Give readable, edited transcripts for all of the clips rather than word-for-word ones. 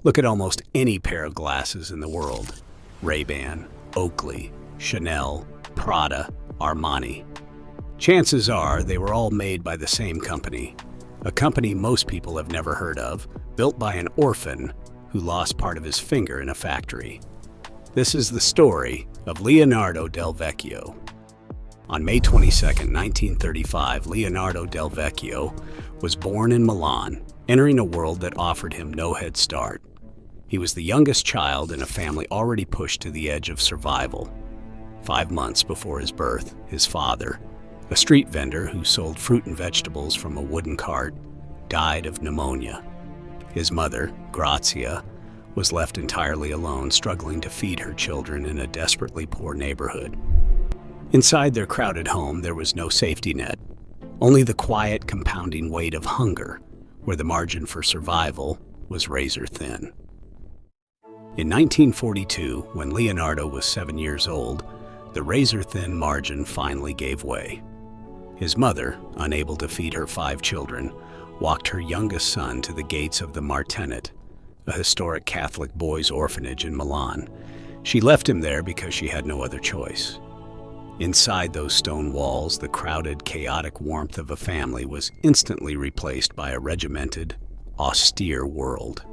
Look at almost any pair of glasses in the world. Ray-Ban, Oakley, Chanel, Prada, Armani. Chances are they were all made by the same company, a company most people have never heard of, built by an orphan who lost part of his finger in a factory. This is the story of Leonardo Del Vecchio. On May 22, 1935, Leonardo Del Vecchio was born in Milan, entering a world that offered him no head start. He was the youngest child in a family already pushed to the edge of survival. 5 months before his birth, his father, a street vendor who sold fruit and vegetables from a wooden cart, died of pneumonia. His mother, Grazia, was left entirely alone, struggling to feed her children in a desperately poor neighborhood. Inside their crowded home, there was no safety net, only the quiet, compounding weight of hunger, where the margin for survival was razor thin. In 1942, when Leonardo was 7 years old, the razor-thin margin finally gave way. His mother, unable to feed her 5 children, walked her youngest son to the gates of the Martinet, a historic Catholic boys' orphanage in Milan. She left him there because she had no other choice. Inside those stone walls, the crowded, chaotic warmth of a family was instantly replaced by a regimented, austere world.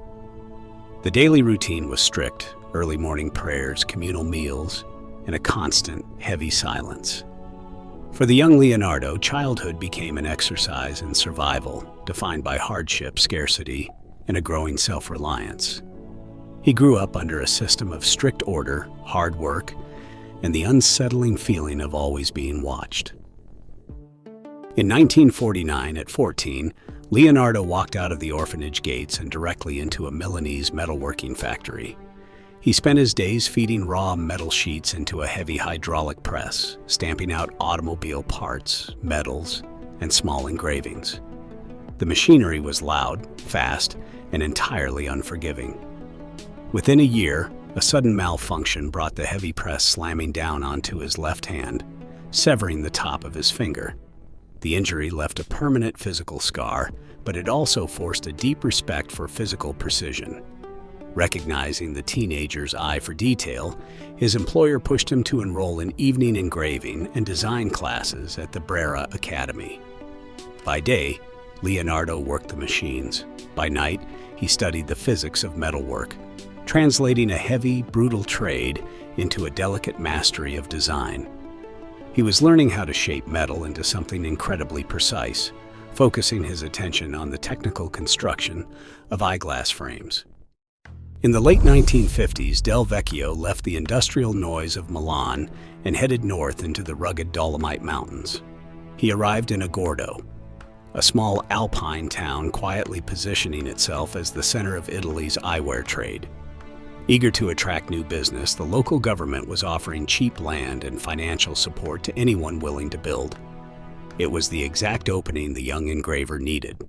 The daily routine was strict: early morning prayers, communal meals, and a constant, heavy silence. For the young Leonardo, childhood became an exercise in survival, defined by hardship, scarcity, and a growing self-reliance. He grew up under a system of strict order, hard work, and the unsettling feeling of always being watched. In 1949, at 14, Leonardo walked out of the orphanage gates and directly into a Milanese metalworking factory. He spent his days feeding raw metal sheets into a heavy hydraulic press, stamping out automobile parts, metals, and small engravings. The machinery was loud, fast, and entirely unforgiving. Within a year, a sudden malfunction brought the heavy press slamming down onto his left hand, severing the top of his finger. The injury left a permanent physical scar, but it also forced a deep respect for physical precision. Recognizing the teenager's eye for detail, his employer pushed him to enroll in evening engraving and design classes at the Brera Academy. By day, Leonardo worked the machines. By night, he studied the physics of metalwork, translating a heavy, brutal trade into a delicate mastery of design. He was learning how to shape metal into something incredibly precise, focusing his attention on the technical construction of eyeglass frames. In the late 1950s, Del Vecchio left the industrial noise of Milan and headed north into the rugged Dolomite Mountains. He arrived in Agordo, a small alpine town quietly positioning itself as the center of Italy's eyewear trade. Eager to attract new business, the local government was offering cheap land and financial support to anyone willing to build. It was the exact opening the young engraver needed.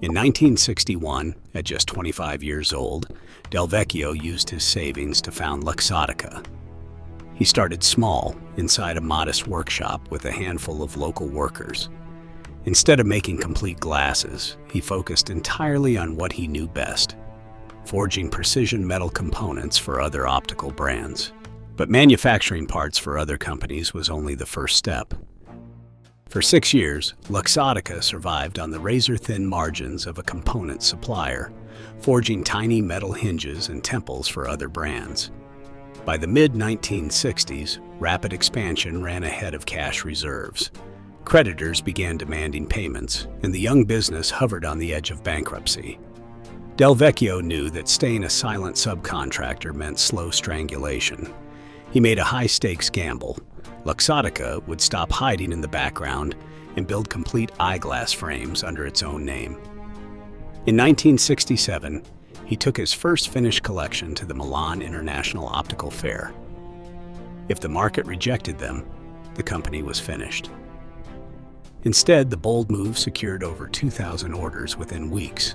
In 1961, at just 25 years old, Del Vecchio used his savings to found Luxottica. He started small, inside a modest workshop with a handful of local workers. Instead of making complete glasses, he focused entirely on what he knew best: forging precision metal components for other optical brands. But manufacturing parts for other companies was only the first step. For 6 years, Luxottica survived on the razor-thin margins of a component supplier, forging tiny metal hinges and temples for other brands. By the mid-1960s, rapid expansion ran ahead of cash reserves. Creditors began demanding payments, and the young business hovered on the edge of bankruptcy. Del Vecchio knew that staying a silent subcontractor meant slow strangulation. He made a high-stakes gamble. Luxottica would stop hiding in the background and build complete eyeglass frames under its own name. In 1967, he took his first finished collection to the Milan International Optical Fair. If the market rejected them, the company was finished. Instead, the bold move secured over 2,000 orders within weeks,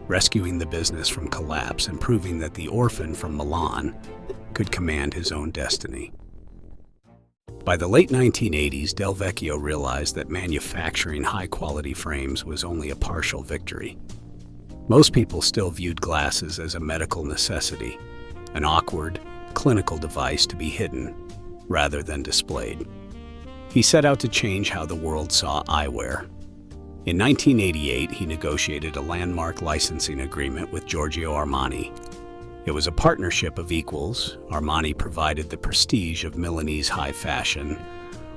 rescuing the business from collapse and proving that the orphan from Milan could command his own destiny. By the late 1980s, Del Vecchio realized that manufacturing high-quality frames was only a partial victory. Most people still viewed glasses as a medical necessity, an awkward, clinical device to be hidden rather than displayed. He set out to change how the world saw eyewear. In 1988, he negotiated a landmark licensing agreement with Giorgio Armani. It was a partnership of equals. Armani provided the prestige of Milanese high fashion,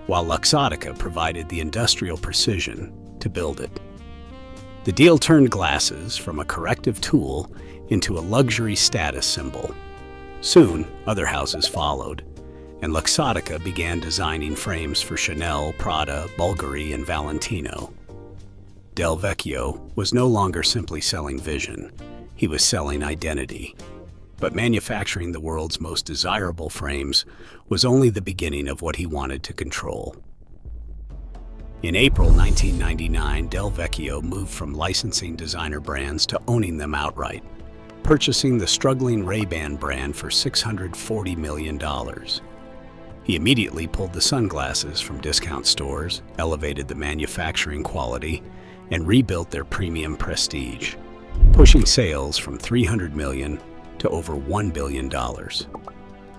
while Luxottica provided the industrial precision to build it. The deal turned glasses from a corrective tool into a luxury status symbol. Soon, other houses followed, and Luxottica began designing frames for Chanel, Prada, Bulgari, and Valentino. Del Vecchio was no longer simply selling vision, he was selling identity. But manufacturing the world's most desirable frames was only the beginning of what he wanted to control. In April 1999, Del Vecchio moved from licensing designer brands to owning them outright, purchasing the struggling Ray-Ban brand for $640 million. He immediately pulled the sunglasses from discount stores, elevated the manufacturing quality, and rebuilt their premium prestige, pushing sales from $300 million to over $1 billion.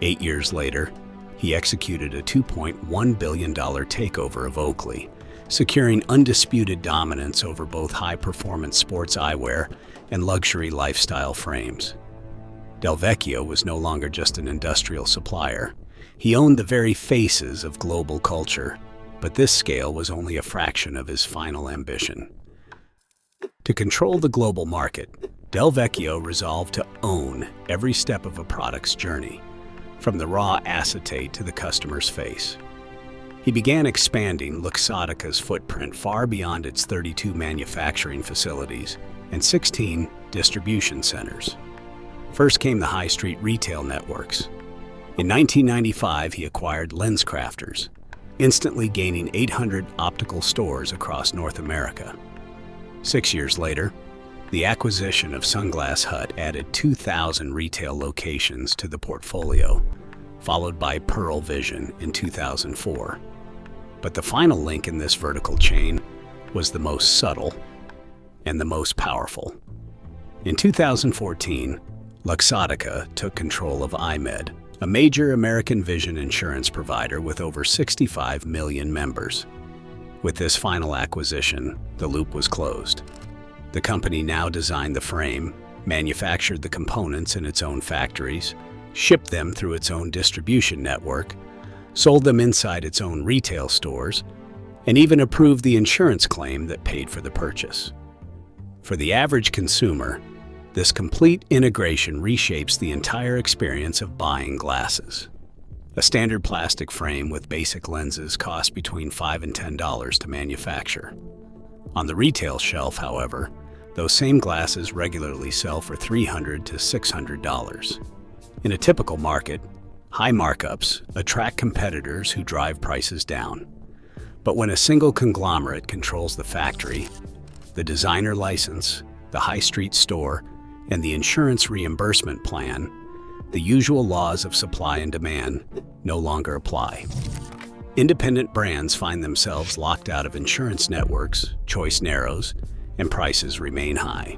8 years later, he executed a $2.1 billion takeover of Oakley, securing undisputed dominance over both high-performance sports eyewear and luxury lifestyle frames. Del Vecchio was no longer just an industrial supplier. He owned the very faces of global culture, but this scale was only a fraction of his final ambition. To control the global market, Del Vecchio resolved to own every step of a product's journey, from the raw acetate to the customer's face. He began expanding Luxottica's footprint far beyond its 32 manufacturing facilities and 16 distribution centers. First came the high street retail networks. In 1995, he acquired LensCrafters, instantly gaining 800 optical stores across North America. 6 years later, the acquisition of Sunglass Hut added 2,000 retail locations to the portfolio, followed by Pearl Vision in 2004. But the final link in this vertical chain was the most subtle and the most powerful. In 2014, Luxottica took control of EyeMed, a major American vision insurance provider with over 65 million members. With this final acquisition, the loop was closed. The company now designed the frame, manufactured the components in its own factories, shipped them through its own distribution network, sold them inside its own retail stores, and even approved the insurance claim that paid for the purchase. For the average consumer, this complete integration reshapes the entire experience of buying glasses. A standard plastic frame with basic lenses costs between $5 and $10 to manufacture. On the retail shelf, however, those same glasses regularly sell for $300 to $600. In a typical market, high markups attract competitors who drive prices down. But when a single conglomerate controls the factory, the designer license, the high street store, and the insurance reimbursement plan, the usual laws of supply and demand no longer apply. Independent brands find themselves locked out of insurance networks, choice narrows, and prices remain high.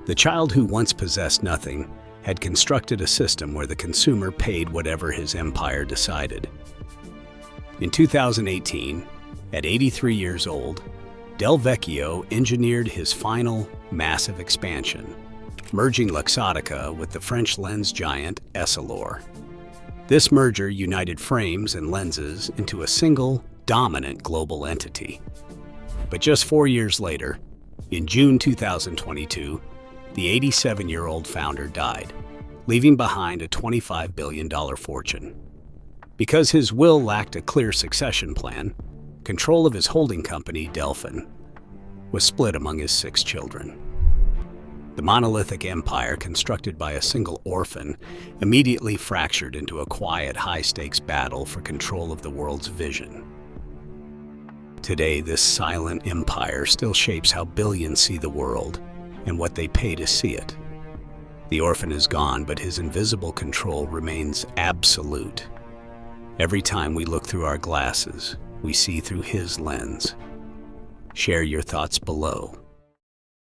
The child who once possessed nothing had constructed a system where the consumer paid whatever his empire decided. In 2018, at 83 years old, Del Vecchio engineered his final massive expansion, merging Luxottica with the French lens giant Essilor. This merger united frames and lenses into a single, dominant global entity. But just 4 years later, in June 2022, the 87-year-old founder died, leaving behind a $25 billion fortune. Because his will lacked a clear succession plan, control of his holding company, Delphin, was split among his 6 children. The monolithic empire constructed by a single orphan immediately fractured into a quiet, high-stakes battle for control of the world's vision. Today, this silent empire still shapes how billions see the world and what they pay to see it. The orphan is gone, but his invisible control remains absolute. Every time we look through our glasses, we see through his lens. Share your thoughts below.